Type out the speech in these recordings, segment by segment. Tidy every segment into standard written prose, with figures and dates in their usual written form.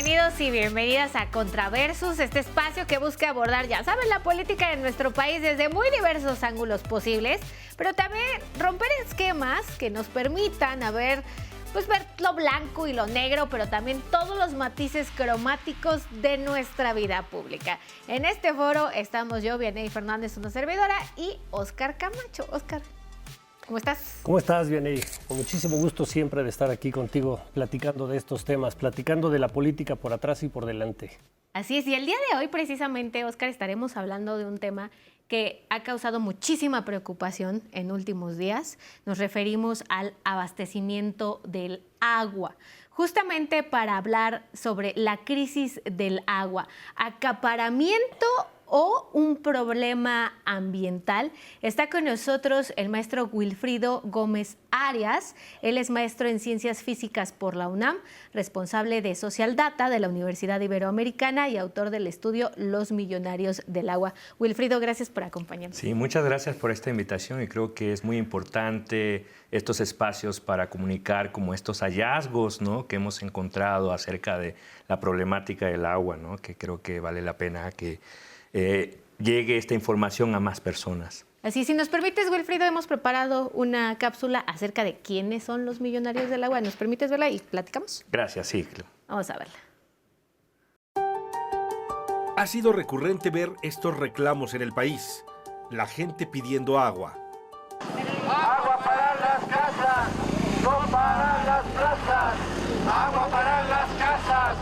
Bienvenidos y bienvenidas a Contraversus, este espacio que busca abordar, ya saben, la política de nuestro país desde muy diversos ángulos posibles, pero también romper esquemas que nos permitan ver lo blanco y lo negro, pero también todos los matices cromáticos de nuestra vida pública. En este foro estamos yo, Vianey Fernández, una servidora, y Óscar Camacho. Óscar, ¿cómo estás? ¿Cómo estás, Vianey? Con muchísimo gusto siempre de estar aquí contigo, platicando de estos temas, platicando de la política por atrás y por delante. Así es, y el día de hoy precisamente, Óscar, estaremos hablando de un tema que ha causado muchísima preocupación en últimos días. Nos referimos al abastecimiento del agua. Justamente para hablar sobre la crisis del agua, acaparamiento o un problema ambiental, está con nosotros el maestro Wilfrido Gómez Arias. Él es maestro en Ciencias Físicas por la UNAM, responsable de Social Data de la Universidad Iberoamericana y autor del estudio Los Millonarios del Agua. Wilfrido, gracias por acompañarnos. Sí, muchas gracias por esta invitación y creo que es muy importante estos espacios para comunicar como estos hallazgos, ¿no?, que hemos encontrado acerca de la problemática del agua, ¿no?, que creo que vale la pena que llegue esta información a más personas. Así, si nos permites, Wilfrido, hemos preparado una cápsula acerca de quiénes son los millonarios del agua. ¿Nos permites verla y platicamos? Gracias, sí. Vamos a verla. Ha sido recurrente ver estos reclamos en el país. La gente pidiendo agua. Agua para las casas, no para las plazas. Agua para las casas,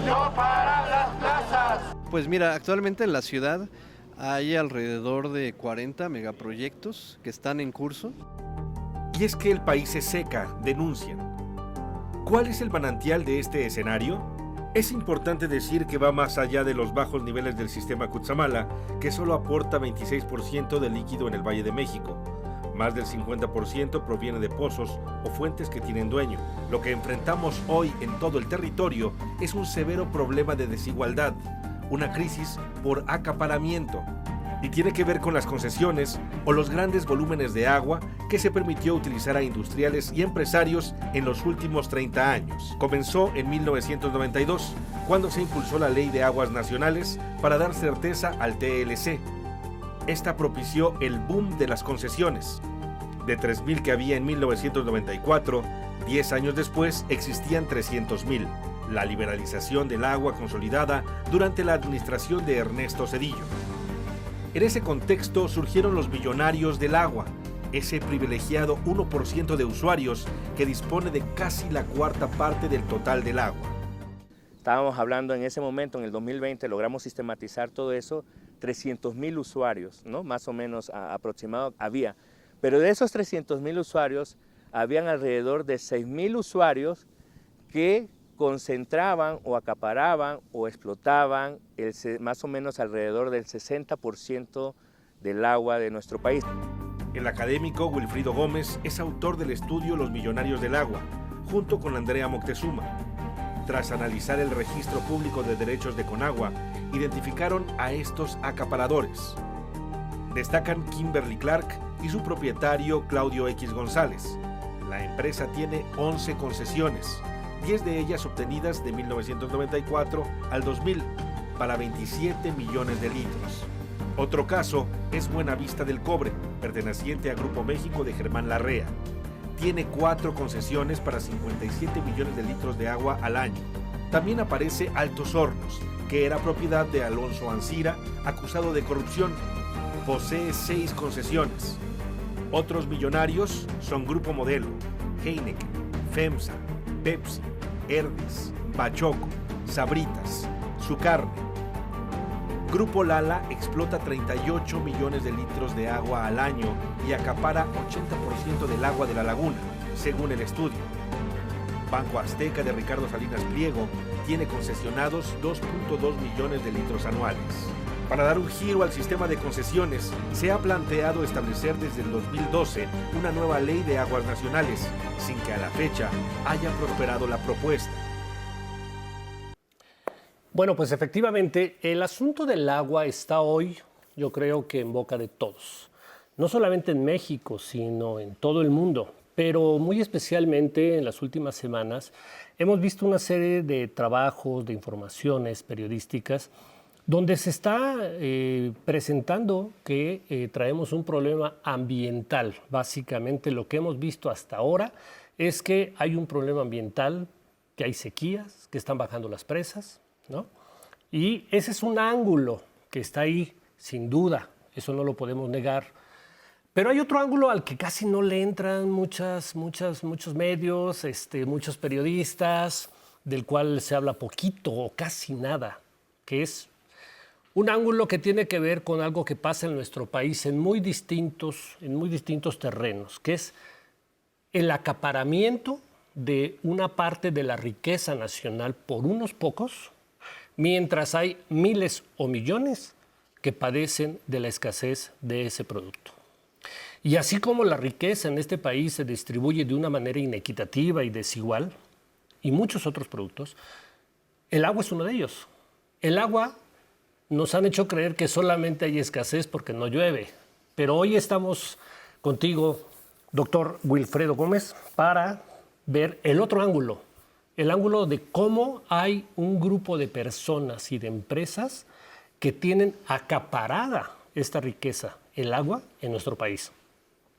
no para las plazas. Pues mira, actualmente en la ciudad hay alrededor de 40 megaproyectos que están en curso. Y es que el país se seca, denuncian. ¿Cuál es el manantial de este escenario? Es importante decir que va más allá de los bajos niveles del sistema Cutzamala, que solo aporta 26% del líquido en el Valle de México. Más del 50% proviene de pozos o fuentes que tienen dueño. Lo que enfrentamos hoy en todo el territorio es un severo problema de desigualdad, una crisis por acaparamiento, y tiene que ver con las concesiones o los grandes volúmenes de agua que se permitió utilizar a industriales y empresarios en los últimos 30 años. Comenzó en 1992, cuando se impulsó la Ley de Aguas Nacionales para dar certeza al TLC. Esta propició el boom de las concesiones. De 3.000 que había en 1994, 10 años después existían 300.000. La liberalización del agua consolidada durante la administración de Ernesto Zedillo. En ese contexto surgieron los millonarios del agua, ese privilegiado 1% de usuarios que dispone de casi la cuarta parte del total del agua. Estábamos hablando en ese momento, en el 2020, logramos sistematizar todo eso, 300.000 usuarios, ¿no?, más o menos aproximado había. Pero de esos 300.000 usuarios, habían alrededor de 6.000 usuarios que concentraban o acaparaban o explotaban más o menos alrededor del 60% del agua de nuestro país. El académico Wilfrido Gómez es autor del estudio Los Millonarios del Agua, junto con Andrea Moctezuma. Tras analizar el registro público de derechos de Conagua, identificaron a estos acaparadores. Destacan Kimberly Clark y su propietario Claudio X González. La empresa tiene 11 concesiones, 10 de ellas obtenidas de 1994 al 2000, para 27 millones de litros. Otro caso es Buenavista del Cobre, perteneciente a Grupo México de Germán Larrea. Tiene 4 concesiones para 57 millones de litros de agua al año. También aparece Altos Hornos, que era propiedad de Alonso Ancira, acusado de corrupción. Posee 6 concesiones. Otros millonarios son Grupo Modelo, Heineken, FEMSA, Pepsi, Herdez, Bachoco, Sabritas, Sucarne. Grupo Lala explota 38 millones de litros de agua al año y acapara 80% del agua de la laguna, según el estudio. Banco Azteca de Ricardo Salinas Pliego tiene concesionados 2.2 millones de litros anuales. Para dar un giro al sistema de concesiones, se ha planteado establecer desde el 2012 una nueva ley de aguas nacionales, sin que a la fecha haya prosperado la propuesta. Bueno, pues efectivamente, el asunto del agua está hoy, yo creo que en boca de todos. No solamente en México, sino en todo el mundo. pero muy especialmente en las últimas semanas hemos visto una serie de trabajos, de informaciones periodísticas, donde se está presentando que traemos un problema ambiental. Básicamente lo que hemos visto hasta ahora es que hay un problema ambiental, que hay sequías, que están bajando las presas, ¿no? Y ese es un ángulo que está ahí, sin duda, eso no lo podemos negar. Pero hay otro ángulo al que casi no le entran muchos medios, muchos periodistas, del cual se habla poquito o casi nada, que es un ángulo que tiene que ver con algo que pasa en nuestro país en muy distintos terrenos, que es el acaparamiento de una parte de la riqueza nacional por unos pocos, mientras hay miles o millones que padecen de la escasez de ese producto. Y así como la riqueza en este país se distribuye de una manera inequitativa y desigual, y muchos otros productos, el agua es uno de ellos. El agua nos han hecho creer que solamente hay escasez porque no llueve, pero hoy estamos contigo, doctor Wilfredo Gómez, para ver el otro ángulo, el ángulo de cómo hay un grupo de personas y de empresas que tienen acaparada esta riqueza, el agua, en nuestro país.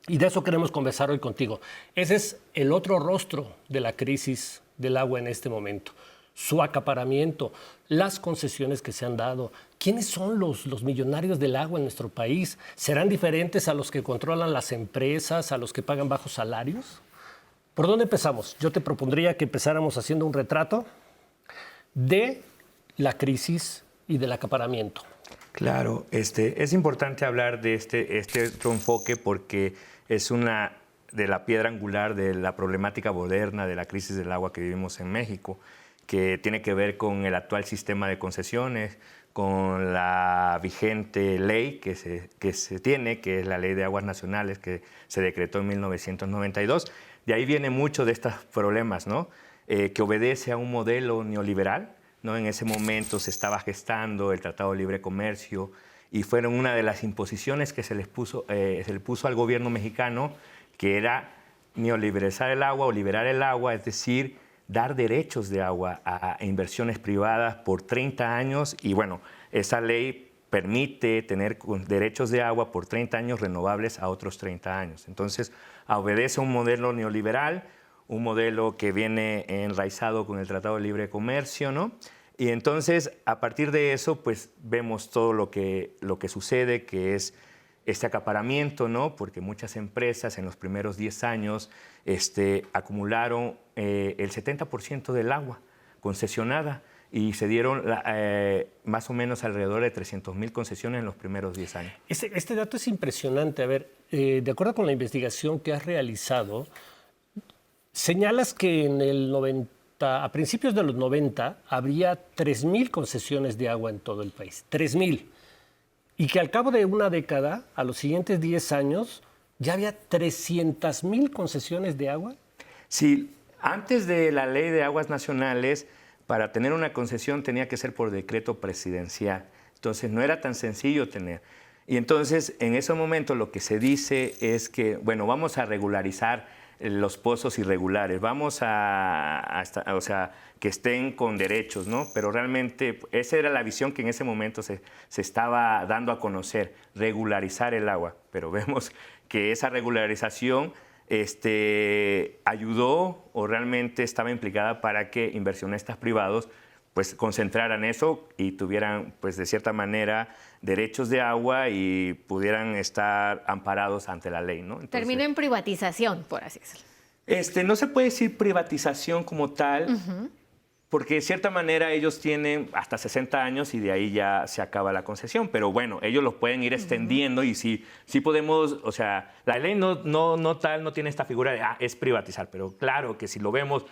Y de eso queremos conversar hoy contigo. Ese es el otro rostro de la crisis del agua en este momento. Su acaparamiento, las concesiones que se han dado. ¿Quiénes son los millonarios del agua en nuestro país? ¿Serán diferentes a los que controlan las empresas, a los que pagan bajos salarios? ¿Por dónde empezamos? Yo te propondría que empezáramos haciendo un retrato de la crisis y del acaparamiento. Claro, es importante hablar de este otro enfoque porque es una de la piedra angular de la problemática moderna de la crisis del agua que vivimos en México, que tiene que ver con el actual sistema de concesiones, con la vigente ley que se tiene, que es la Ley de Aguas Nacionales, que se decretó en 1992. De ahí viene mucho de estos problemas, ¿no? Que obedece a un modelo neoliberal, ¿no? En ese momento se estaba gestando el Tratado de Libre Comercio y fueron una de las imposiciones que se le puso al gobierno mexicano, que era neoliberalizar el agua o liberar el agua, es decir, dar derechos de agua a inversiones privadas por 30 años. Y bueno, esa ley permite tener derechos de agua por 30 años renovables a otros 30 años. Entonces, obedece a un modelo neoliberal, un modelo que viene enraizado con el Tratado de Libre Comercio, ¿no? Y entonces, a partir de eso, pues vemos todo lo que sucede, que es este acaparamiento, ¿no? Porque muchas empresas en los primeros 10 años acumularon el 70% del agua concesionada y se dieron más o menos alrededor de 300,000 concesiones en los primeros 10 años. Este dato es impresionante. A ver, de acuerdo con la investigación que has realizado, señalas que a principios de los 90 habría 3,000 concesiones de agua en todo el país. 3,000. Y que al cabo de una década, a los siguientes 10 años, ya había 300,000 concesiones de agua. Sí, antes de la Ley de Aguas Nacionales, para tener una concesión tenía que ser por decreto presidencial. Entonces no era tan sencillo tener. Y entonces en ese momento lo que se dice es que, bueno, vamos a regularizar los pozos irregulares, vamos o sea, que estén con derechos, ¿no? Pero realmente esa era la visión que en ese momento se estaba dando a conocer, regularizar el agua. Pero vemos que esa regularización ayudó o realmente estaba implicada para que inversionistas privados pues concentraran eso y tuvieran pues de cierta manera derechos de agua y pudieran estar amparados ante la ley, ¿no? Entonces, termina en privatización, por así decirlo. no se puede decir privatización como tal, porque de cierta manera ellos tienen hasta 60 años y de ahí ya se acaba la concesión, pero bueno, ellos los pueden ir extendiendo y sí podemos, o sea, la ley no tiene esta figura de, es privatizar, pero claro que si lo vemos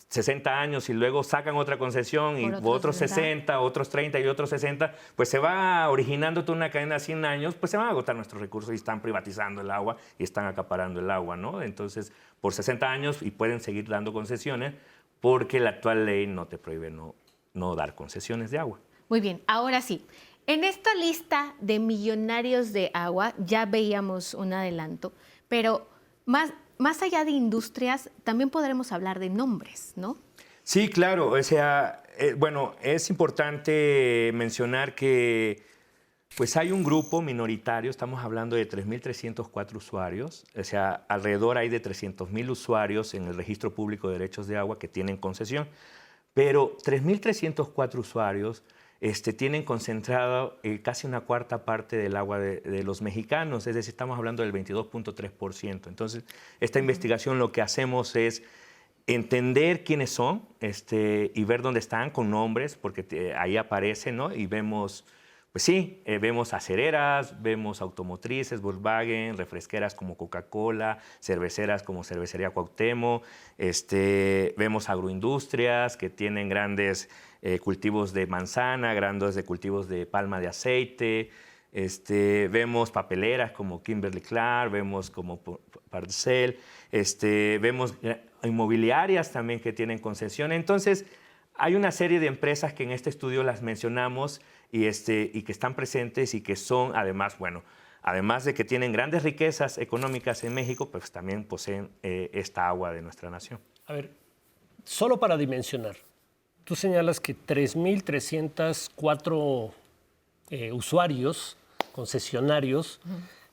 60 años y luego sacan otra concesión y otros 60, otros 30 y otros 60, pues se va originando toda una cadena de 100 años, pues se van a agotar nuestros recursos y están privatizando el agua y están acaparando el agua, ¿no? Entonces, por 60 años y pueden seguir dando concesiones porque la actual ley no te prohíbe no dar concesiones de agua. Muy bien, ahora sí. En esta lista de millonarios de agua ya veíamos un adelanto, pero más allá de industrias, también podremos hablar de nombres, ¿no? Sí, claro. O sea, bueno, es importante mencionar que pues hay un grupo minoritario, estamos hablando de 3.304 usuarios, o sea, alrededor hay de 300.000 usuarios en el Registro Público de Derechos de Agua que tienen concesión, pero 3.304 usuarios tienen concentrado casi una cuarta parte del agua de los mexicanos, es decir, estamos hablando del 22.3%. Entonces, esta investigación lo que hacemos es entender quiénes son y ver dónde están con nombres, porque ahí aparecen, ¿no? Y vemos, pues sí, vemos acereras, vemos automotrices, Volkswagen, refresqueras como Coca-Cola, cerveceras como Cervecería Cuauhtémoc, vemos agroindustrias que tienen grandes cultivos de manzana, grandes de cultivos de palma de aceite, vemos papeleras como Kimberly-Clark, vemos como Parcel, vemos inmobiliarias también que tienen concesión. Entonces, hay una serie de empresas que en este estudio las mencionamos y que están presentes y que son, además, bueno, además de que tienen grandes riquezas económicas en México, pues también poseen esta agua de nuestra nación. A ver, solo para dimensionar, tú señalas que 3.304 usuarios, concesionarios,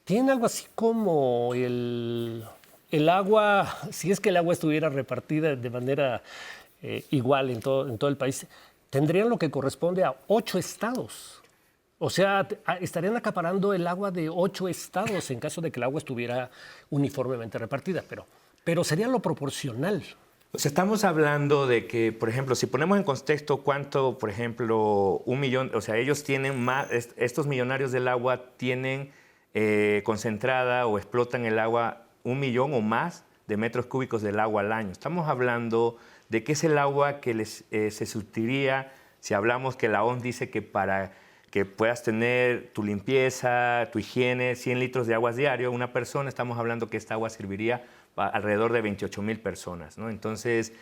tienen algo así como el agua, si es que el agua estuviera repartida de manera igual en todo el país, tendrían lo que corresponde a 8 estados. O sea, estarían acaparando el agua de 8 estados en caso de que el agua estuviera uniformemente repartida, pero sería lo proporcional. Pues estamos hablando de que, por ejemplo, si ponemos en contexto cuánto, por ejemplo, 1 millón, o sea, ellos tienen más, estos millonarios del agua tienen concentrada o explotan el agua 1 millón o más de metros cúbicos del agua al año. Estamos hablando de que es el agua que se surtiría, si hablamos que la OMS dice que para que puedas tener tu limpieza, tu higiene, 100 litros de agua diario, una persona, estamos hablando que esta agua serviría alrededor de 28,000 personas, ¿no? Entonces,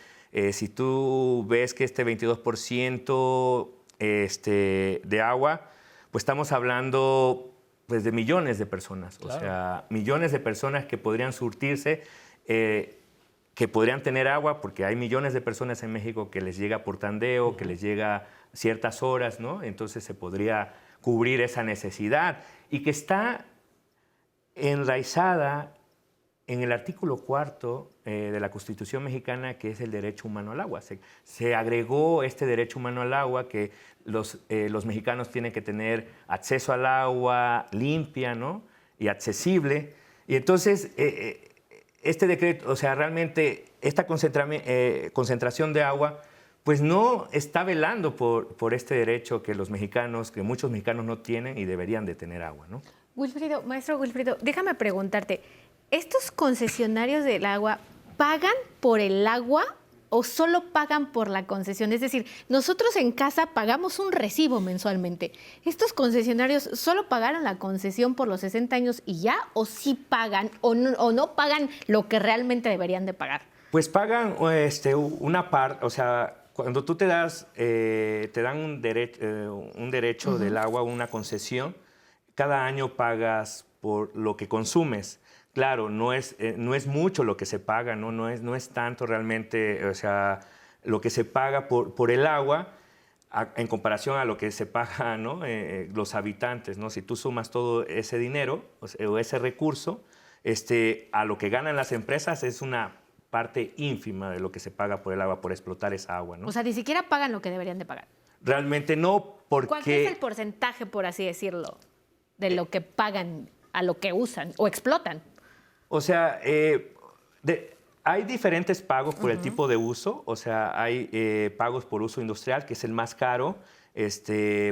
si tú ves que este 22% de agua, pues estamos hablando pues, de millones de personas, claro. O sea, millones de personas que podrían surtirse, que podrían tener agua, porque hay millones de personas en México que les llega por tandeo, que les llega ciertas horas, ¿no? Entonces se podría cubrir esa necesidad y que está enraizada en el artículo 4 de la Constitución mexicana, que es el derecho humano al agua. Se agregó este derecho humano al agua, que los mexicanos tienen que tener acceso al agua limpia, ¿no? Y accesible. Y entonces, este decreto, o sea, realmente esta concentración de agua, pues no está velando por este derecho que los mexicanos, que muchos mexicanos no tienen y deberían de tener agua, ¿no? Maestro Wilfrido, déjame preguntarte, ¿estos concesionarios del agua pagan por el agua o solo pagan por la concesión? Es decir, nosotros en casa pagamos un recibo mensualmente. ¿Estos concesionarios solo pagaron la concesión por los 60 años y ya? ¿O sí pagan o no pagan lo que realmente deberían de pagar? Pues pagan una parte, o sea, cuando tú te dan un derecho del agua, una concesión, cada año pagas por lo que consumes. Claro, no es mucho lo que se paga, no es tanto realmente, o sea, lo que se paga por el agua en comparación a lo que se paga, ¿no? Los habitantes, ¿no? Si tú sumas todo ese dinero o ese recurso, a lo que ganan las empresas es una parte ínfima de lo que se paga por el agua, por explotar esa agua, ¿no? O sea, ni siquiera pagan lo que deberían de pagar. Realmente no, porque... ¿Cuál es el porcentaje, por así decirlo, de lo que pagan a lo que usan o explotan? O sea, hay diferentes pagos por el tipo de uso. O sea, hay pagos por uso industrial, que es el más caro,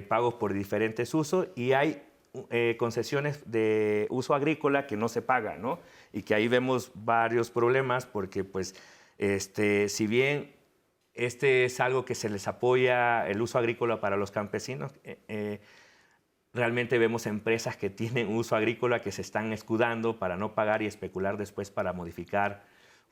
pagos por diferentes usos, y hay concesiones de uso agrícola que no se pagan, ¿no? Y que ahí vemos varios problemas porque, pues, si bien es algo que se les apoya el uso agrícola para los campesinos, realmente vemos empresas que tienen uso agrícola que se están escudando para no pagar y especular después para modificar,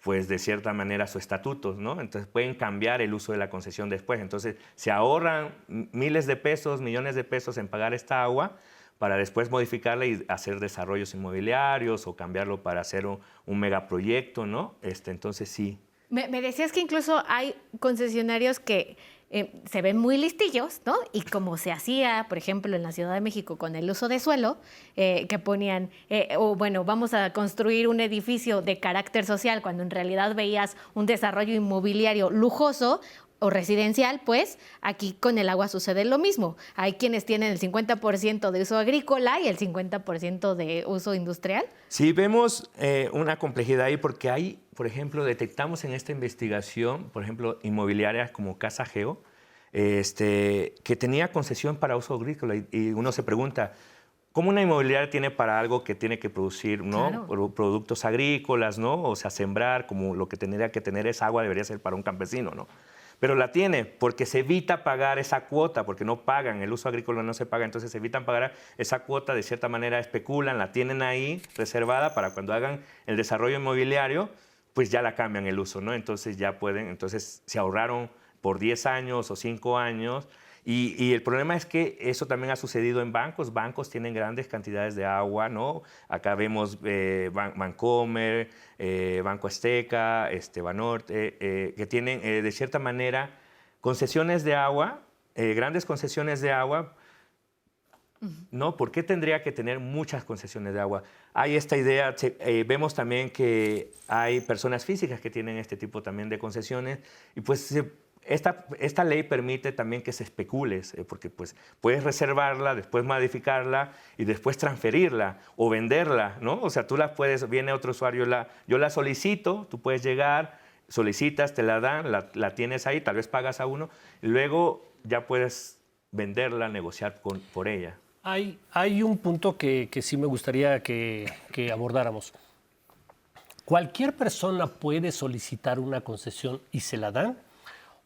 pues, de cierta manera sus estatutos, ¿no? Entonces pueden cambiar el uso de la concesión después. Entonces se ahorran miles de pesos, millones de pesos en pagar esta agua, para después modificarla y hacer desarrollos inmobiliarios o cambiarlo para hacer un megaproyecto, ¿no? Entonces sí. Me decías que incluso hay concesionarios que se ven muy listillos, ¿no? Y como se hacía, por ejemplo, en la Ciudad de México con el uso de suelo, que ponían, vamos a construir un edificio de carácter social, cuando en realidad veías un desarrollo inmobiliario lujoso o residencial, pues aquí con el agua sucede lo mismo. Hay quienes tienen el 50% de uso agrícola y el 50% de uso industrial. Sí, vemos una complejidad ahí porque hay, por ejemplo, detectamos en esta investigación, por ejemplo, inmobiliarias como Casa Geo, que tenía concesión para uso agrícola y uno se pregunta, ¿cómo una inmobiliaria tiene para algo que tiene que producir, ¿no? Claro. Productos agrícolas, ¿no? O sea, sembrar, como lo que tendría que tener esa agua debería ser para un campesino, ¿no? Pero la tiene porque se evita pagar esa cuota, porque no pagan, el uso agrícola no se paga, entonces se evitan pagar esa cuota, de cierta manera especulan, la tienen ahí reservada para cuando hagan el desarrollo inmobiliario, pues ya la cambian el uso, ¿no? Entonces ya pueden, entonces se ahorraron por 10 años o 5 años. Y el problema es que eso también ha sucedido en bancos. Bancos tienen grandes cantidades de agua, ¿no? Acá vemos Bancomer, Banco Azteca, Banorte, que tienen de cierta manera concesiones de agua, grandes concesiones de agua. ¿No? ¿Por qué tendría que tener muchas concesiones de agua? Hay esta idea, vemos también que hay personas físicas que tienen este tipo también de concesiones y pues esta ley permite también que se especule, porque pues, puedes reservarla, después modificarla y después transferirla o venderla, ¿no? O sea, tú la puedes, viene otro usuario, yo la solicito, tú puedes llegar, solicitas, te la dan, la tienes ahí, tal vez pagas a uno, y luego ya puedes venderla, negociar por ella. Hay un punto que sí me gustaría que abordáramos. ¿Cualquier persona puede solicitar una concesión y se la dan?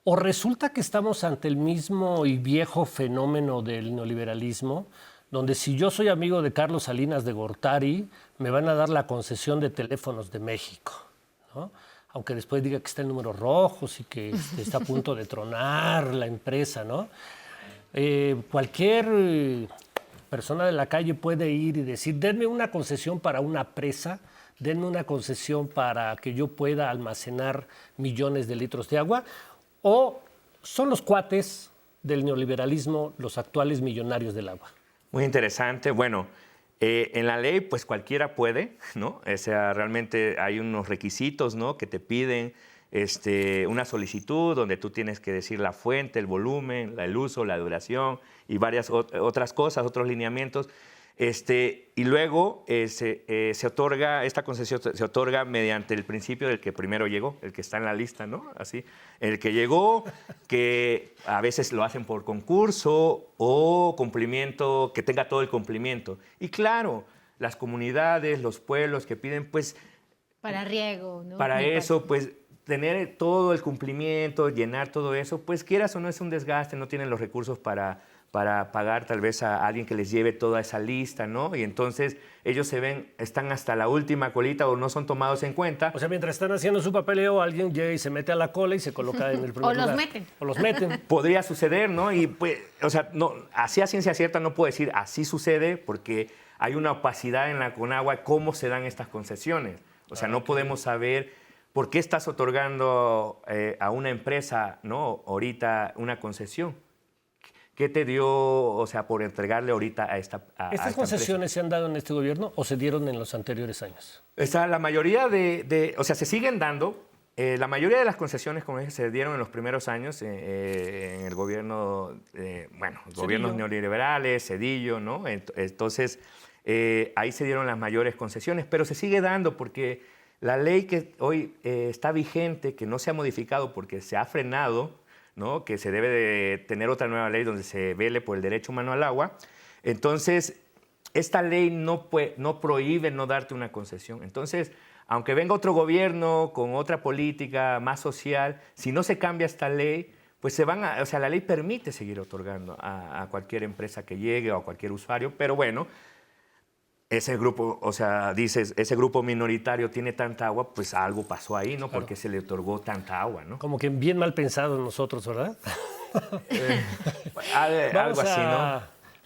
¿O resulta que estamos ante el mismo y viejo fenómeno del neoliberalismo, donde si yo soy amigo de Carlos Salinas de Gortari, me van a dar la concesión de Teléfonos de México, ¿no? Aunque después diga que está en números rojos y que está a punto de tronar la empresa, ¿no? Cualquier persona de la calle puede ir y decir, denme una concesión para una presa, denme una concesión para que yo pueda almacenar millones de litros de agua, o son los cuates del neoliberalismo los actuales millonarios del agua. Muy interesante. Bueno, en la ley pues cualquiera puede, ¿no? O sea, realmente hay unos requisitos, ¿no? Que te piden una solicitud donde tú tienes que decir la fuente, el volumen, el uso, la duración y varias otras cosas, otros lineamientos. Y luego se otorga, esta concesión se otorga mediante el principio del que primero llegó, el que está en la lista, ¿no? Así, el que llegó, que a veces lo hacen por concurso o cumplimiento, que tenga todo el cumplimiento. Y claro, las comunidades, los pueblos que piden, pues... Para riego, ¿no? Para eso, pues tener todo el cumplimiento, llenar todo eso, pues quieras o no es un desgaste, no tienen los recursos para pagar tal vez a alguien que les lleve toda esa lista, ¿no? Y entonces ellos están hasta la última colita o no son tomados en cuenta. O sea, mientras están haciendo su papeleo, alguien llega y se mete a la cola y se coloca en el primer lugar. O los meten. Podría suceder, ¿no? Y pues, o sea, no, así a ciencia cierta no puedo decir así sucede porque hay una opacidad en la Conagua cómo se dan estas concesiones. O sea, no podemos saber por qué estás otorgando a una empresa, ¿no? Ahorita una concesión. ¿Qué te dio, o sea, por entregarle ahorita a esta ¿Estas concesiones se han dado en este gobierno o se dieron en los anteriores años? La mayoría o sea, se siguen dando. La mayoría de las concesiones, como dije, se dieron en los primeros años en el gobierno, gobiernos neoliberales, Zedillo, ¿no? Entonces, ahí se dieron las mayores concesiones, pero se sigue dando porque la ley que hoy está vigente, que no se ha modificado porque se ha frenado, ¿no? Que se debe de tener otra nueva ley donde se vele por el derecho humano al agua. Entonces, esta ley no prohíbe no darte una concesión. Entonces, aunque venga otro gobierno con otra política más social, si no se cambia esta ley, pues la ley permite seguir otorgando a cualquier empresa que llegue o a cualquier usuario, pero bueno, ese grupo, o sea, dices, ese grupo minoritario tiene tanta agua, pues algo pasó ahí, ¿no? Porque se le otorgó tanta agua, ¿no? Como que bien mal pensado nosotros, ¿verdad? Algo así, ¿no?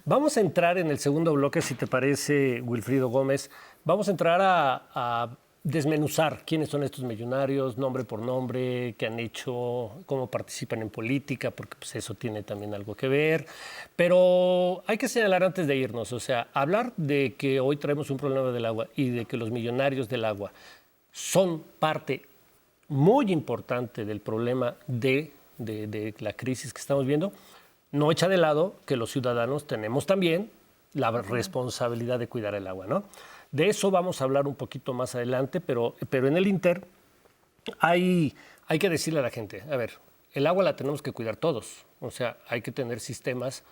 Vamos a entrar en el segundo bloque, si te parece, Wilfrido Gómez. Vamos a entrar a desmenuzar quiénes son estos millonarios, nombre por nombre, qué han hecho, cómo participan en política, porque pues, eso tiene también algo que ver. Pero hay que señalar antes de irnos, o sea, hablar de que hoy traemos un problema del agua y de que los millonarios del agua son parte muy importante del problema de la crisis que estamos viendo, no echa de lado que los ciudadanos tenemos también la responsabilidad de cuidar el agua, ¿no? De eso vamos a hablar un poquito más adelante, pero en el Inter hay que decirle a la gente, a ver, el agua la tenemos que cuidar todos, o sea, hay que tener sistemas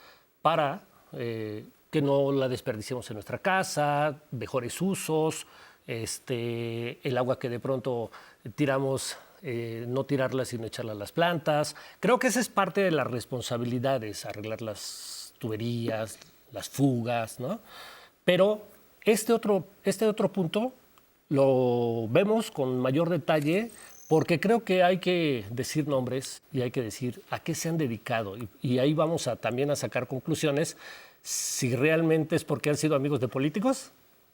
para que no la desperdiciemos en nuestra casa, mejores usos, el agua que de pronto tiramos, no tirarla sino echarla a las plantas. Creo que esa es parte de las responsabilidades, arreglar las tuberías, las fugas, ¿no? Pero este otro punto lo vemos con mayor detalle porque creo que hay que decir nombres y hay que decir a qué se han dedicado. Y ahí vamos también a sacar conclusiones si realmente es porque han sido amigos de políticos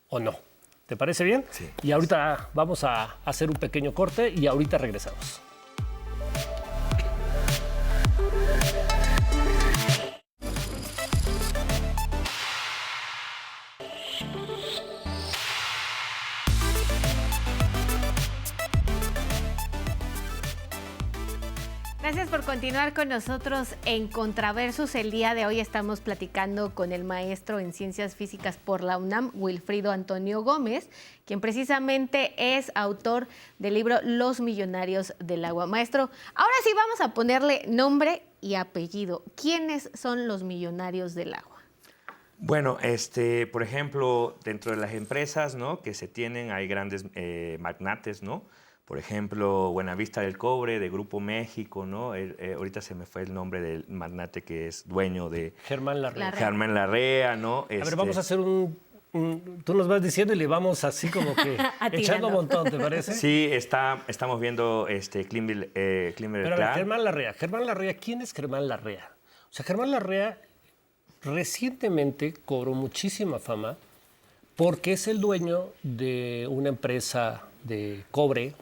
o no. ¿Te parece bien? Sí. Y ahorita vamos a hacer un pequeño corte y ahorita regresamos. Gracias por continuar con nosotros en Contraversus. El día de hoy estamos platicando con el maestro en Ciencias Físicas por la UNAM, Wilfrido Antonio Gómez, quien precisamente es autor del libro Los Millonarios del Agua. Maestro, ahora sí vamos a ponerle nombre y apellido. ¿Quiénes son los millonarios del agua? Bueno, por ejemplo, dentro de las empresas, ¿no?, que se tienen, hay grandes magnates, ¿no? Por ejemplo, Buenavista del Cobre, de Grupo México, ¿no? Ahorita se me fue el nombre del magnate que es dueño de... Germán Larrea. Germán Larrea, ¿no? A ver, vamos a hacer tú nos vas diciendo y le vamos así como que echando un montón, ¿te parece? Sí, estamos viendo Climber Pero a ver, Germán Larrea, ¿quién es Germán Larrea? O sea, Germán Larrea recientemente cobró muchísima fama porque es el dueño de una empresa de cobre,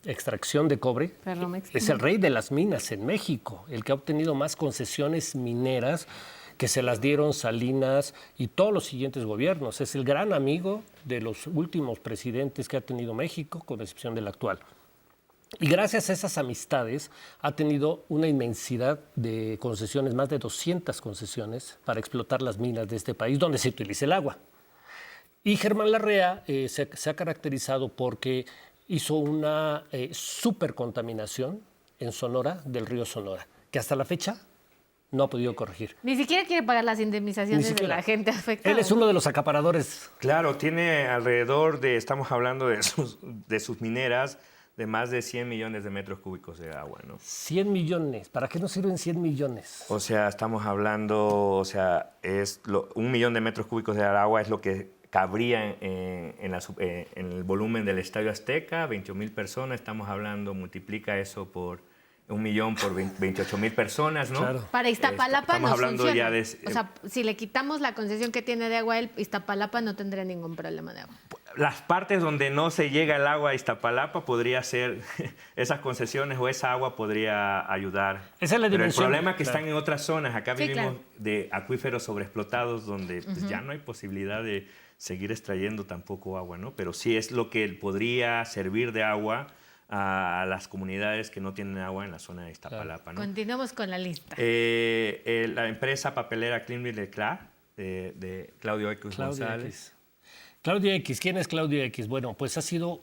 extracción de cobre. Ferromex. Es el rey de las minas en México, el que ha obtenido más concesiones mineras que se las dieron Salinas y todos los siguientes gobiernos. Es el gran amigo de los últimos presidentes que ha tenido México, con excepción del actual. Y gracias a esas amistades ha tenido una inmensidad de concesiones, más de 200 concesiones para explotar las minas de este país donde se utiliza el agua. Y Germán Larrea se ha caracterizado porque hizo una supercontaminación en Sonora, del río Sonora, que hasta la fecha no ha podido corregir. Ni siquiera quiere pagar las indemnizaciones de la gente afectada. Él es uno de los acaparadores. Claro, tiene alrededor de, estamos hablando de sus mineras, de más de 100 millones de metros cúbicos de agua, ¿no? 100 millones. ¿Para qué nos sirven 100 millones? O sea, estamos hablando, o sea, 1 millón de metros cúbicos de agua es lo que cabría en el volumen del Estadio Azteca, 28,000 personas, estamos hablando, multiplica eso por 1 millón por 28,000 personas, ¿no? Claro. Para Iztapalapa estamos no hablando funciona. ya de... O sea, si le quitamos la concesión que tiene de agua a él, Iztapalapa no tendría ningún problema de agua. Las partes donde no se llega el agua a Iztapalapa podría ser, esas concesiones o esa agua podría ayudar. Esa es la Pero el dimensión. problema es que Claro. están en otras zonas. Acá Sí, vivimos claro. de acuíferos sobreexplotados donde pues, ya no hay posibilidad de seguir extrayendo tampoco agua, ¿no? Pero sí es lo que podría servir de agua a las comunidades que no tienen agua en la zona de Iztapalapa, ¿no? Continuamos con la lista. La empresa papelera Kimberly-Clark de Claudio X González. Claudio X, ¿quién es Claudio X? Bueno, pues ha sido,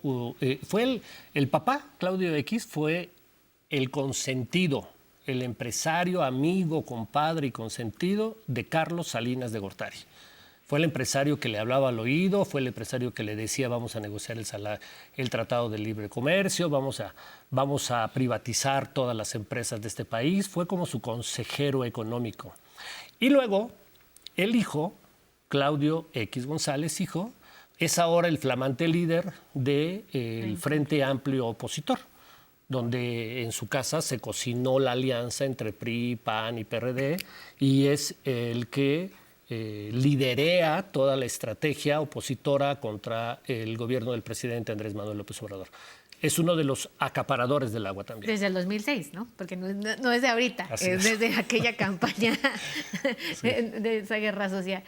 fue el papá, Claudio X, fue el consentido, el empresario, amigo, compadre y consentido de Carlos Salinas de Gortari. Fue el empresario que le hablaba al oído, fue el empresario que le decía vamos a negociar el Tratado de Libre Comercio, vamos a privatizar todas las empresas de este país. Fue como su consejero económico. Y luego, el hijo, Claudio X González, hijo, es ahora el flamante líder del Frente Amplio Opositor, donde en su casa se cocinó la alianza entre PRI, PAN y PRD, y es el que liderea toda la estrategia opositora contra el gobierno del presidente Andrés Manuel López Obrador. Es uno de los acaparadores del agua también. Desde el 2006, ¿no? Porque no es de ahorita, es desde aquella campaña de esa guerra social.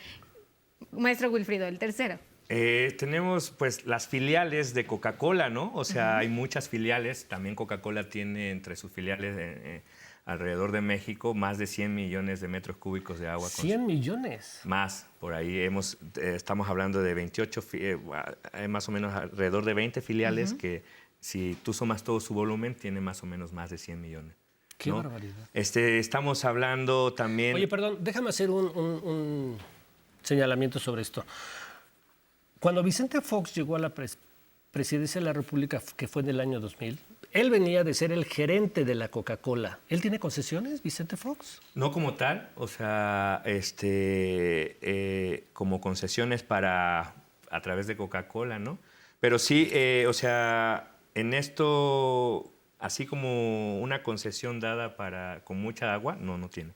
Maestro Wilfrido, el tercero. Tenemos pues las filiales de Coca-Cola, ¿no? O sea, hay muchas filiales. También Coca-Cola tiene entre sus filiales alrededor de México más de 100 millones de metros cúbicos de agua. 100 millones. Más, por ahí estamos hablando de 28, más o menos alrededor de 20 filiales que si tú sumas todo su volumen tiene más o menos más de 100 millones. Qué ¿no? barbaridad. Estamos hablando también... Oye, perdón, déjame hacer un señalamiento sobre esto. Cuando Vicente Fox llegó a la presidencia de la República, que fue en el año 2000, él venía de ser el gerente de la Coca-Cola. ¿Él tiene concesiones, Vicente Fox? No como tal, o sea, como concesiones a través de Coca-Cola, ¿no? Pero sí, o sea, en esto, así como una concesión dada con mucha agua, no tiene.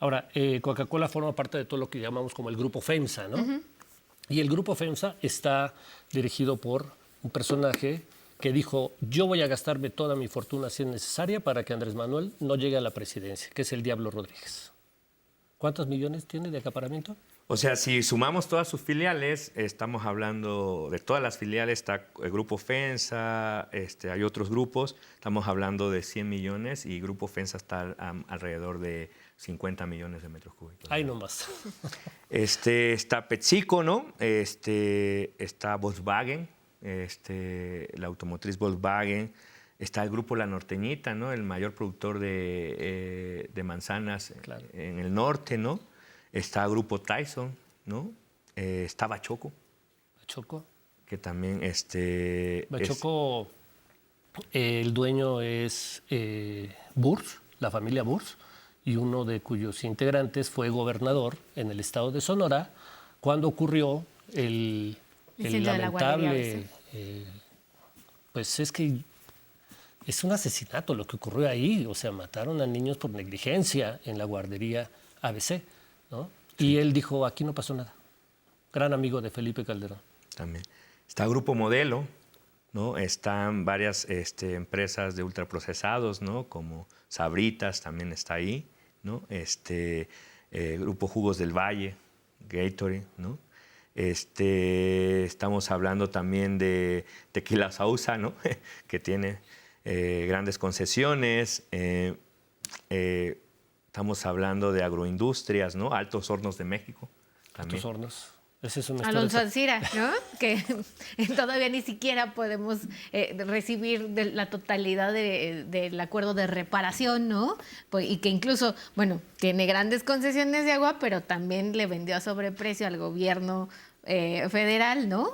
Ahora, Coca-Cola forma parte de todo lo que llamamos como el Grupo FEMSA, ¿no? Y el Grupo FEMSA está dirigido por un personaje que dijo, yo voy a gastarme toda mi fortuna si es necesaria para que Andrés Manuel no llegue a la presidencia, que es el Diablo Rodríguez. ¿Cuántos millones tiene de acaparamiento? O sea, si sumamos todas sus filiales, estamos hablando de todas las filiales, está el Grupo FEMSA, hay otros grupos, estamos hablando de 100 millones y Grupo FEMSA está alrededor de 50 millones de metros cúbicos. Ahí nomás. Está PepsiCo, ¿no? Está Volkswagen, la automotriz Volkswagen, está el Grupo La Norteñita, ¿no? El mayor productor de manzanas en el norte, ¿no? Está Grupo Tyson, ¿no? Está Bachoco. Bachoco. Que también Bachoco, el dueño es Burs, la familia Burs, y uno de cuyos integrantes fue gobernador en el estado de Sonora cuando ocurrió el lamentable... pues es que es un asesinato lo que ocurrió ahí, o sea, mataron a niños por negligencia en la guardería ABC, ¿no? Y él dijo, aquí no pasó nada. Gran amigo de Felipe Calderón. También. Está Grupo Modelo, ¿no? Están varias empresas de ultraprocesados, ¿no? Como Sabritas también está ahí, ¿no? Grupo Jugos del Valle, Gatorade, ¿no? Estamos hablando también de Tequila Sauza, ¿no? Que tiene grandes concesiones. Estamos hablando de agroindustrias, ¿no? Altos Hornos de México. También. Altos Hornos. Esa es una Alonso Ancira, ¿no? Que todavía ni siquiera podemos recibir la totalidad del acuerdo de reparación, ¿no? Y que incluso, bueno, tiene grandes concesiones de agua, pero también le vendió a sobreprecio al gobierno federal, ¿no?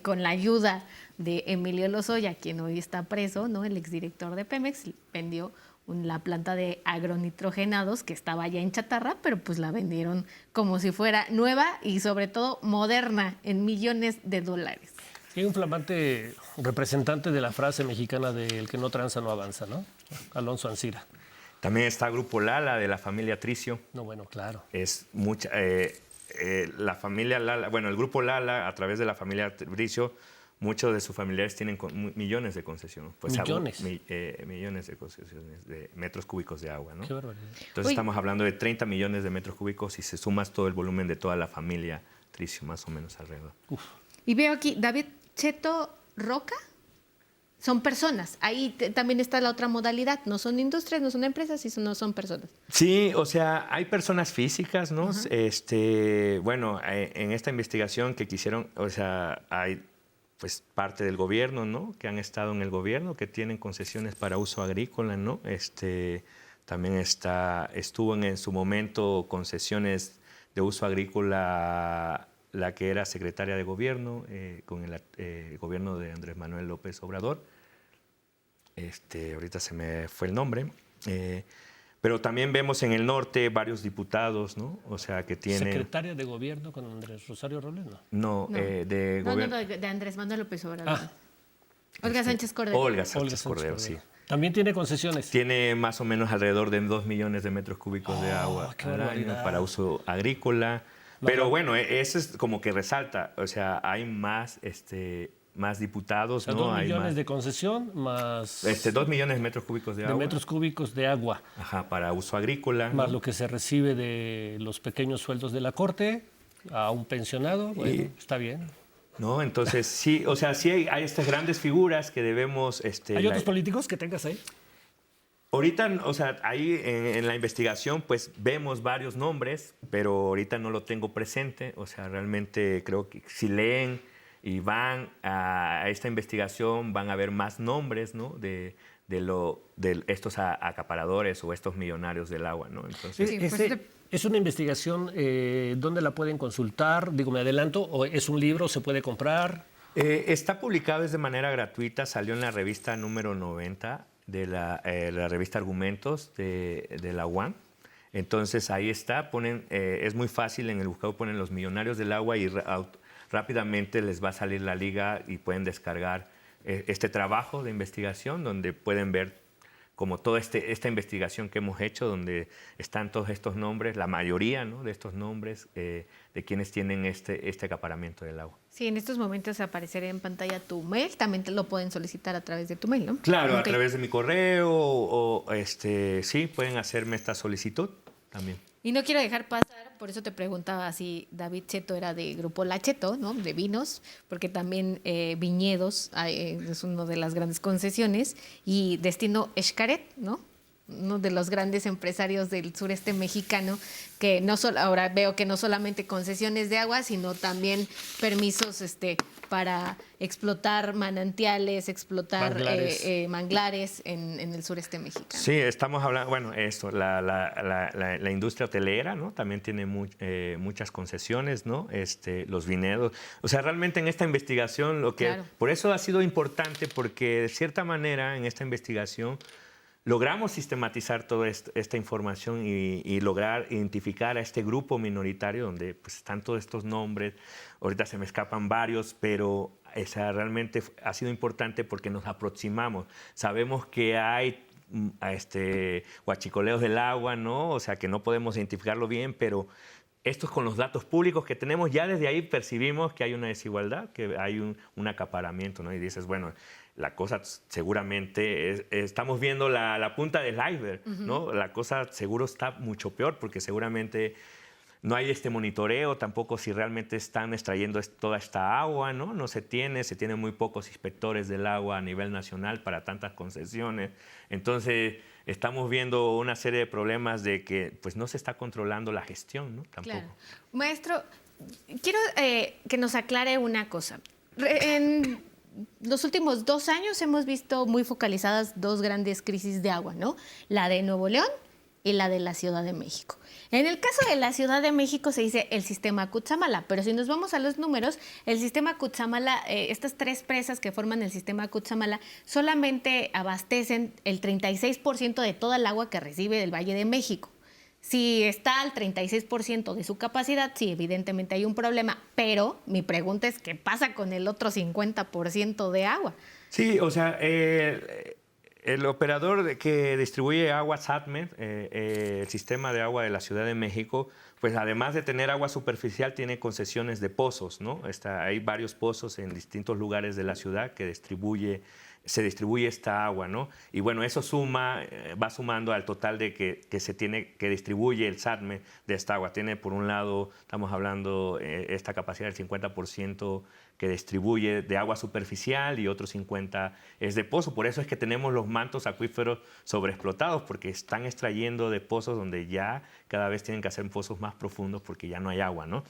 Con la ayuda de Emilio Lozoya, quien hoy está preso, ¿no? El exdirector de Pemex vendió la planta de agronitrogenados que estaba ya en chatarra, pero pues la vendieron como si fuera nueva y sobre todo moderna en millones de dólares. Hay un flamante representante de la frase mexicana de el que no tranza no avanza, ¿no? Alonso Ancira. También está Grupo Lala de la familia Tricio. No, bueno, claro. Es mucha... la familia Lala, bueno, el Grupo Lala a través de la familia Tricio, muchos de sus familiares tienen millones de concesiones. Pues, millones. Millones de concesiones de metros cúbicos de agua, ¿no? Qué barbaridad. Entonces estamos hablando de 30 millones de metros cúbicos y se sumas todo el volumen de toda la familia Tricio, más o menos alrededor. Uf. Y veo aquí, David Cheto Roca, son personas. Ahí también está la otra modalidad. No son industrias, no son empresas, no son personas. Sí, o sea, hay personas físicas, ¿no? Bueno, en esta investigación que quisieron, o sea, hay pues parte del gobierno, ¿no? Que han estado en el gobierno, que tienen concesiones para uso agrícola, ¿no? También estuvo en su momento concesiones de uso agrícola la que era secretaria de gobierno con el gobierno de Andrés Manuel López Obrador. Ahorita se me fue el nombre. Pero también vemos en el norte varios diputados, ¿no? O sea, que tienen... ¿Secretaria de gobierno con Andrés Rosario Robles? No, de Andrés Manuel López Obrador. Olga Sánchez Cordero. Olga Sánchez Cordero, sí. También tiene concesiones. Tiene más o menos alrededor de 2 millones de metros cúbicos de agua al año para uso agrícola. Pero bueno, eso es como que resalta, o sea, hay más, más diputados, O sea, ¿no? 2 Hay millones más, de concesión más 2 millones de metros cúbicos de de agua. metros cúbicos de agua, Ajá, para uso agrícola. más ¿no? lo que se recibe de los pequeños sueldos de la Corte a un pensionado. Bueno, está bien. ¿No? Entonces, sí, o sea, sí hay estas grandes figuras que debemos... ¿Hay otros políticos que tengas ahí? Ahorita, o sea, ahí en la investigación, pues vemos varios nombres, pero ahorita no lo tengo presente. O sea, realmente creo que si leen y van a esta investigación, van a ver más nombres, ¿no? De estos acaparadores o estos millonarios del agua, ¿no? Entonces, Sí, pues ¿Es una investigación dónde la pueden consultar? Digo, me adelanto, ¿o es un libro, se puede comprar? está publicado de manera gratuita, salió en la revista número 90 de la revista Argumentos de la UAM. Entonces ahí está, es muy fácil, en el buscador ponen los millonarios del agua y rápidamente les va a salir la liga y pueden descargar este trabajo de investigación donde pueden ver como toda esta investigación que hemos hecho, donde están todos estos nombres, la mayoría, ¿no? de estos nombres de quienes tienen este acaparamiento del agua. Sí, en estos momentos aparecerá en pantalla tu mail, también te lo pueden solicitar a través de tu mail, ¿no? Claro, Ok. a través de mi correo sí, pueden hacerme esta solicitud también. Y no quiero dejar pasar, por eso te preguntaba si David Cheto era de Grupo La Cheto, ¿no? De vinos, porque también Viñedos es una de las grandes concesiones, y Destino Xcaret, ¿no? Uno de los grandes empresarios del sureste mexicano, que ahora veo que no solamente concesiones de agua, sino también permisos para explotar manantiales, explotar manglares en el sureste mexicano. Sí, estamos hablando, bueno, la industria hotelera, ¿no? También tiene muchas concesiones, ¿no? Los viñedos. O sea, realmente en esta investigación, Claro. por eso ha sido importante, porque de cierta manera en esta investigación logramos sistematizar toda esta información y lograr identificar a este grupo minoritario donde pues, están todos estos nombres. Ahorita se me escapan varios, pero realmente ha sido importante porque nos aproximamos. Sabemos que hay huachicoleos del agua, ¿no? O sea, que no podemos identificarlo bien, pero esto es con los datos públicos que tenemos, ya desde ahí percibimos que hay una desigualdad, que hay un acaparamiento, ¿no? Y dices, bueno, la cosa seguramente, estamos viendo la punta del iceberg, ¿no? La cosa seguro está mucho peor porque seguramente no hay monitoreo tampoco si realmente están extrayendo toda esta agua, ¿no? No se tiene muy pocos inspectores del agua a nivel nacional para tantas concesiones. Entonces, estamos viendo una serie de problemas de que pues, no se está controlando la gestión, ¿no? Tampoco. Claro. Maestro, quiero que nos aclare una cosa. En los últimos 2 años hemos visto muy focalizadas 2 grandes crisis de agua, ¿no? La de Nuevo León y la de la Ciudad de México. En el caso de la Ciudad de México se dice el sistema Cutzamala, pero si nos vamos a los números, el sistema Cutzamala, estas 3 presas que forman el sistema Cutzamala, solamente abastecen el 36% de toda el agua que recibe el Valle de México. Si está al 36% de su capacidad, sí, evidentemente hay un problema, pero mi pregunta es, ¿qué pasa con el otro 50% de agua? Sí, o sea, el operador que distribuye agua SATMED, el sistema de agua de la Ciudad de México, pues además de tener agua superficial, tiene concesiones de pozos, ¿no? Hay varios pozos en distintos lugares de la ciudad que se distribuye esta agua, ¿no? Y bueno, eso va sumando al total de que distribuye el SATMED de esta agua. Tiene, por un lado, estamos hablando esta capacidad del 50% que distribuye de agua superficial y otro 50% es de pozo. Por eso es que tenemos los mantos acuíferos sobreexplotados, porque están extrayendo de pozos donde ya cada vez tienen que hacer pozos más profundos porque ya no hay agua, ¿no?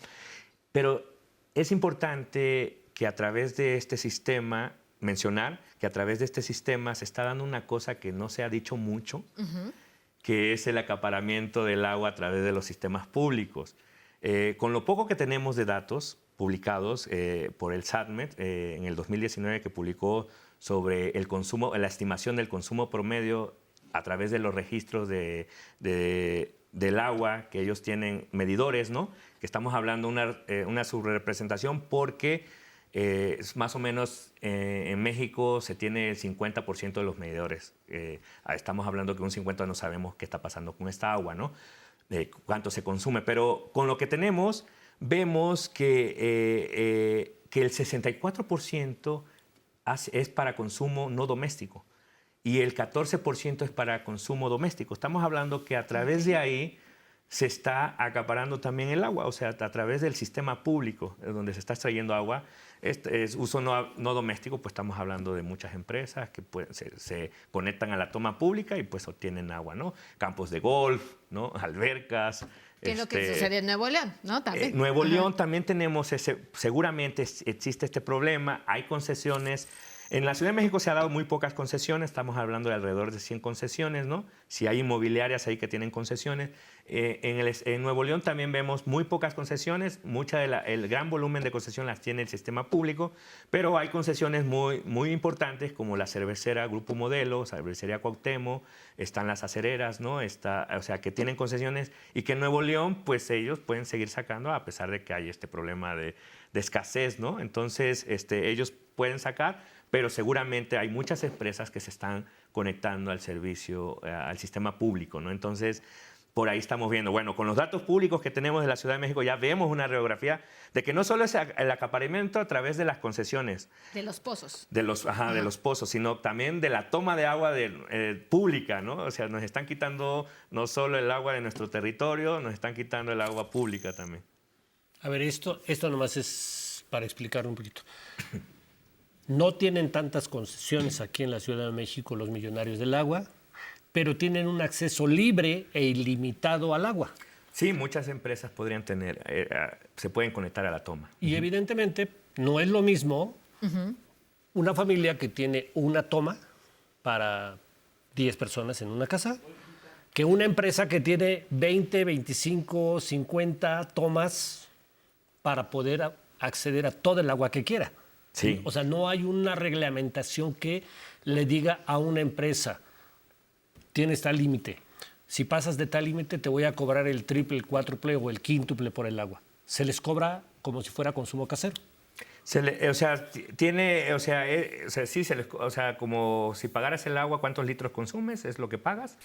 Pero es importante que a través de este sistema, mencionar que a través de este sistema se está dando una cosa que no se ha dicho mucho, que es el acaparamiento del agua a través de los sistemas públicos. Con lo poco que tenemos de datos publicados por el SATMED en el 2019, que publicó sobre el consumo, la estimación del consumo promedio a través de los registros del agua, que ellos tienen medidores, ¿no? Que estamos hablando de una subrepresentación porque más o menos en México se tiene el 50% de los medidores. Estamos hablando que un 50% no sabemos qué está pasando con esta agua, ¿no? Cuánto se consume. Pero con lo que tenemos, vemos que el 64% es para consumo no doméstico y el 14% es para consumo doméstico. Estamos hablando que a través de ahí se está acaparando también el agua, o sea, a través del sistema público donde se está extrayendo agua. Es uso no doméstico, pues estamos hablando de muchas empresas que se conectan a la toma pública y pues obtienen agua, ¿no? Campos de golf, ¿no? Albercas. Que es lo que sucede en Nuevo León, ¿no? También. Nuevo León también tenemos seguramente existe este problema, hay concesiones. En la Ciudad de México se ha dado muy pocas concesiones, estamos hablando de alrededor de 100 concesiones, ¿no? Si hay inmobiliarias ahí que tienen concesiones. En Nuevo León también vemos muy pocas concesiones, el gran volumen de concesiones las tiene el sistema público, pero hay concesiones muy importantes como la cervecera Grupo Modelo, Cervecería Cuauhtémoc, están las acereras, ¿no? O sea, que tienen concesiones y que en Nuevo León, pues ellos pueden seguir sacando a pesar de que hay este problema de escasez, ¿no? Entonces, ellos pueden sacar, pero seguramente hay muchas empresas que se están conectando al servicio, al sistema público, ¿no? Entonces, por ahí estamos viendo, bueno, con los datos públicos que tenemos de la Ciudad de México ya vemos una radiografía de que no solo es el acaparamiento a través de las concesiones. De los pozos. De los pozos, sino también de la toma de agua pública, ¿no? O sea, nos están quitando no solo el agua de nuestro territorio, nos están quitando el agua pública también. A ver, esto nomás es para explicar un poquito. No tienen tantas concesiones aquí en la Ciudad de México los millonarios del agua, pero tienen un acceso libre e ilimitado al agua. Sí, muchas empresas podrían se pueden conectar a la toma. Y evidentemente no es lo mismo una familia que tiene una toma para 10 personas en una casa que una empresa que tiene 20, 25, 50 tomas para poder acceder a todo el agua que quiera. Sí. O sea, no hay una reglamentación que le diga a una empresa, tienes tal límite. Si pasas de tal límite, te voy a cobrar el triple, el cuádruple o el quíntuple por el agua. Se les cobra como si fuera consumo casero. Como si pagaras el agua, ¿cuántos litros consumes? Es lo que pagas.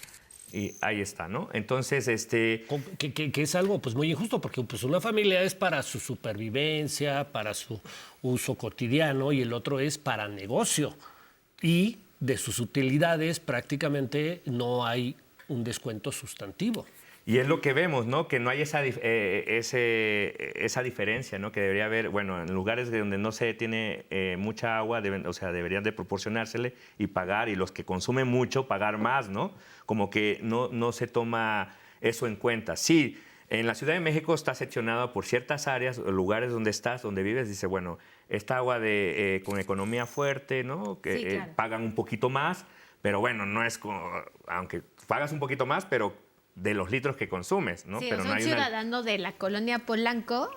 Y ahí está, ¿no? Entonces, Que es algo pues muy injusto, porque pues una familia es para su supervivencia, para su uso cotidiano, y el otro es para negocio. Y de sus utilidades prácticamente no hay un descuento sustantivo. Y es lo que vemos, ¿no? Que no hay esa diferencia, ¿no? Que debería haber, bueno, en lugares donde no se tiene mucha agua, deberían de proporcionársele y pagar, y los que consumen mucho, pagar más, ¿no? Como que no se toma eso en cuenta. Sí, en la Ciudad de México está seccionado por ciertas áreas, lugares donde estás, donde vives, dice, bueno, esta agua con economía fuerte, ¿no? Que sí, claro. Pagan un poquito más, pero bueno, no es como, aunque pagas un poquito más, pero de los litros que consumes, ¿no? Sí, pero un ciudadano de la colonia Polanco,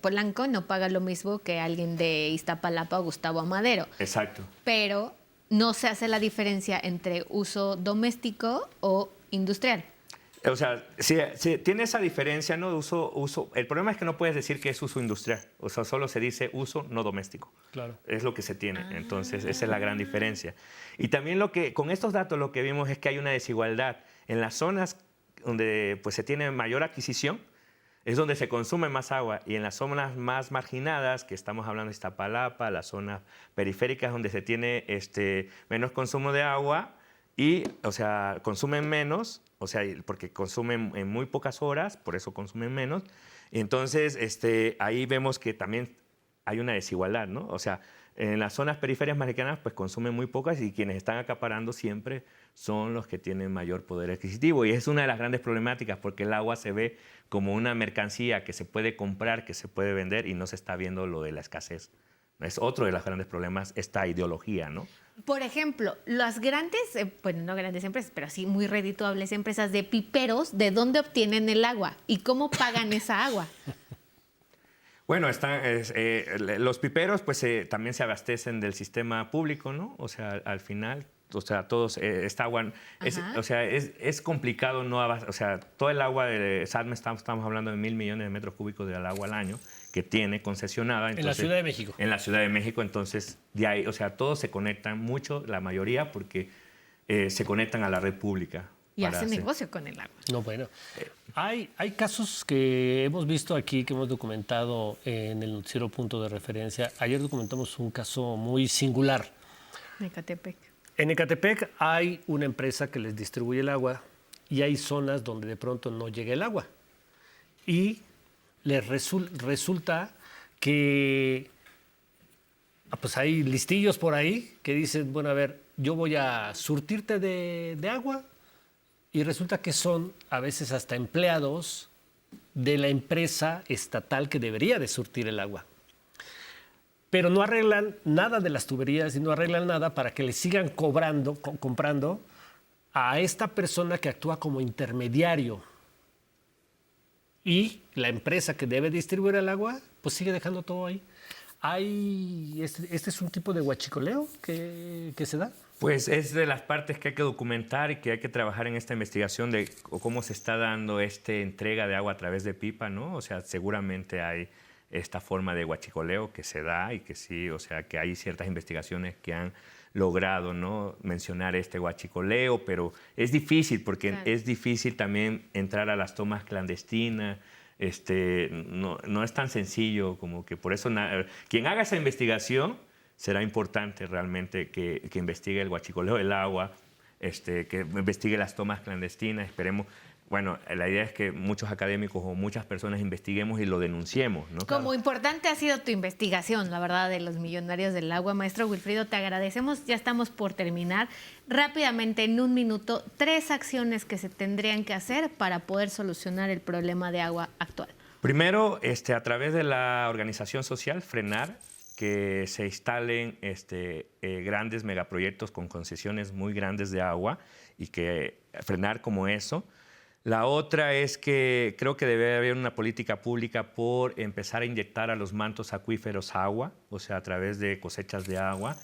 Polanco no paga lo mismo que alguien de Iztapalapa o Gustavo Amadero. Exacto. Pero no se hace la diferencia entre uso doméstico o industrial. O sea, sí, tiene esa diferencia, ¿no? Uso. El problema es que no puedes decir que es uso industrial. O sea, solo se dice uso no doméstico. Claro. Es lo que se tiene. Entonces, esa es la gran diferencia. Y también con estos datos lo que vimos es que hay una desigualdad. En las zonas donde pues, se tiene mayor adquisición, es donde se consume más agua, y en las zonas más marginadas, que estamos hablando de Iztapalapa, las zonas periféricas donde se tiene menos consumo de agua y, o sea, consumen menos, o sea, porque consumen en muy pocas horas, por eso consumen menos. Y entonces, ahí vemos que también hay una desigualdad, ¿no? O sea, en las zonas periféricas mexicanas pues consumen muy pocas, y quienes están acaparando siempre son los que tienen mayor poder adquisitivo. Y es una de las grandes problemáticas, porque el agua se ve como una mercancía que se puede comprar, que se puede vender, y no se está viendo lo de la escasez. Es otro de los grandes problemas, esta ideología, ¿no? Por ejemplo, las grandes, bueno, no grandes empresas, pero sí muy redituables empresas de piperos, ¿de dónde obtienen el agua? ¿Y cómo pagan esa agua? Bueno, los piperos pues también se abastecen del sistema público, ¿no? O sea, al final, o sea, todos, esta agua, es complicado, ¿no? O sea, todo el agua de SADME, estamos hablando de 1,000 millones de metros cúbicos de agua al año que tiene concesionada. Entonces, en la Ciudad de México. En la Ciudad de México, entonces, de ahí, o sea, todos se conectan mucho, la mayoría, porque se conectan a la red pública. Y hacen negocio con el agua. No, bueno. Hay casos que hemos visto aquí, que hemos documentado en el noticiero Punto de Referencia. Ayer documentamos un caso muy singular. Ecatepec. En Ecatepec hay una empresa que les distribuye el agua y hay zonas donde de pronto no llega el agua. Y les resulta que pues hay listillos por ahí que dicen, bueno, a ver, yo voy a surtirte de agua, y resulta que son a veces hasta empleados de la empresa estatal que debería de surtir el agua. Pero no arreglan nada de las tuberías y no arreglan nada para que le sigan comprando a esta persona que actúa como intermediario. Y la empresa que debe distribuir el agua, pues sigue dejando todo ahí. ¿Este es un tipo de huachicoleo que se da? Pues es de las partes que hay que documentar y que hay que trabajar en esta investigación de cómo se está dando esta entrega de agua a través de pipa, ¿no? O sea, seguramente hay esta forma de huachicoleo que se da y que sí, o sea, que hay ciertas investigaciones que han logrado, ¿no?, mencionar este huachicoleo, pero es difícil porque claro, es difícil también entrar a las tomas clandestinas. No es tan sencillo como que por eso quien haga esa investigación será importante realmente que investigue el huachicoleo del agua, que investigue las tomas clandestinas. Esperemos, bueno, la idea es que muchos académicos o muchas personas investiguemos y lo denunciemos, ¿no? Como claro, importante ha sido tu investigación, la verdad, de los millonarios del agua. Maestro Wilfrido, te agradecemos. Ya estamos por terminar. Rápidamente, en un minuto, 3 acciones que se tendrían que hacer para poder solucionar el problema de agua actual. Primero, a través de la organización social, frenar que se instalen grandes megaproyectos con concesiones muy grandes de agua y que frenar como eso. La otra es que creo que debe haber una política pública por empezar a inyectar a los mantos acuíferos agua, o sea, a través de cosechas de agua,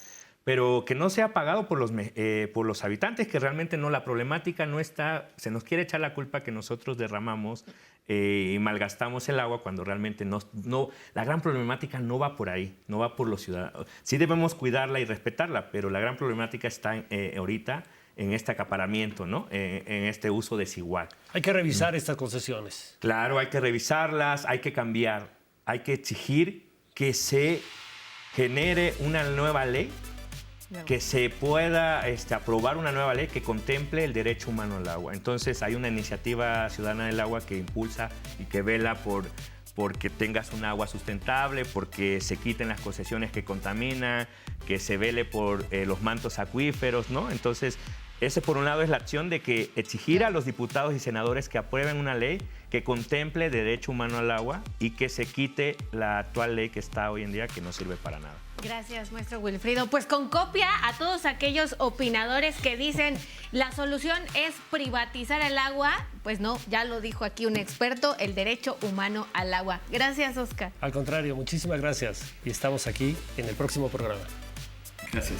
pero que no sea pagado por los habitantes, que realmente no, la problemática no está, se nos quiere echar la culpa que nosotros derramamos y malgastamos el agua cuando realmente no, la gran problemática no va por ahí, no va por los ciudadanos. Sí debemos cuidarla y respetarla, pero la gran problemática está ahorita en este acaparamiento, ¿no? En este uso desigual. Hay que revisar estas concesiones. Claro, hay que revisarlas, hay que cambiar, hay que exigir que se genere una nueva ley, que se pueda aprobar una nueva ley que contemple el derecho humano al agua. Entonces hay una iniciativa ciudadana del agua que impulsa y que vela porque tengas un agua sustentable, porque se quiten las concesiones que contaminan, que se vele por los mantos acuíferos, ¿no? Entonces, ese por un lado es la acción de que exigir a los diputados y senadores que aprueben una ley que contemple derecho humano al agua y que se quite la actual ley que está hoy en día, que no sirve para nada. Gracias, maestro Wilfrido. Pues con copia a todos aquellos opinadores que dicen la solución es privatizar el agua, pues no, ya lo dijo aquí un experto, el derecho humano al agua. Gracias, Oscar. Al contrario, muchísimas gracias. Y estamos aquí en el próximo programa. Gracias.